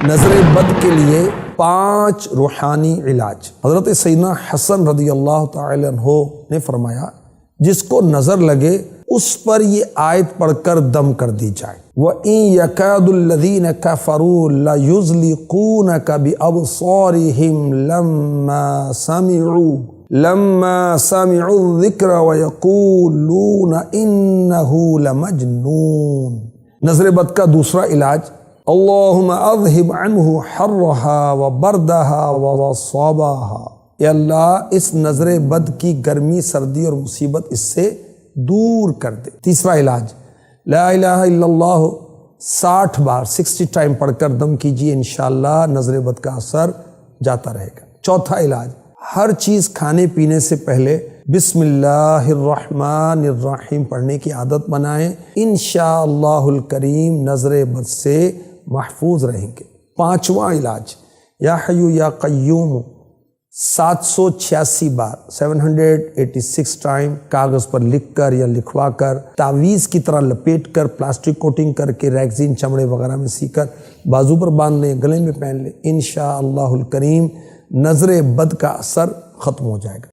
نظر بد کے لیے 5 روحانی علاج۔ حضرت سیدنا حسن رضی اللہ تعالی عنہ نے فرمایا جس کو نظر لگے اس پر یہ آیت پڑھ کر دم کر دی جائے، وَإِن يَكَادُ الَّذِينَ كَفَرُوا لَيُزْلِقُونَكَ بِأَبْصَارِهِمْ لَمَّا سَمِعُوا الذِّكْرَ وَيَقُولُونَ إِنَّهُ لَمَجْنُونٌ۔ نظر بد کا دوسرا علاج، اللہم اذہب عنہ حرہا وبردہا وصابہا، اے اللہ اس نظر بد کی گرمی، سردی اور مصیبت اس سے دور کر دے۔ تیسرا علاج، لا الہ الا اللہ 60 بار 60 ٹائم پڑھ کر دم کیجئے، انشاءاللہ نظر بد کا اثر جاتا رہے گا۔ چوتھا علاج، ہر چیز کھانے پینے سے پہلے بسم اللہ الرحمن الرحیم پڑھنے کی عادت بنائیں، انشاءاللہ الکریم نظر بد سے محفوظ رہیں گے۔ 5واں علاج، یا حیو یا قیوم 786 بار 786 ٹائم کاغذ پر لکھ کر یا لکھوا کر، تعویذ کی طرح لپیٹ کر، پلاسٹک کوٹنگ کر کے، ریگزین چمڑے وغیرہ میں سی کر بازو پر باندھ لیں، گلے میں پہن لیں، انشاءاللہ الکریم نظر بد کا اثر ختم ہو جائے گا۔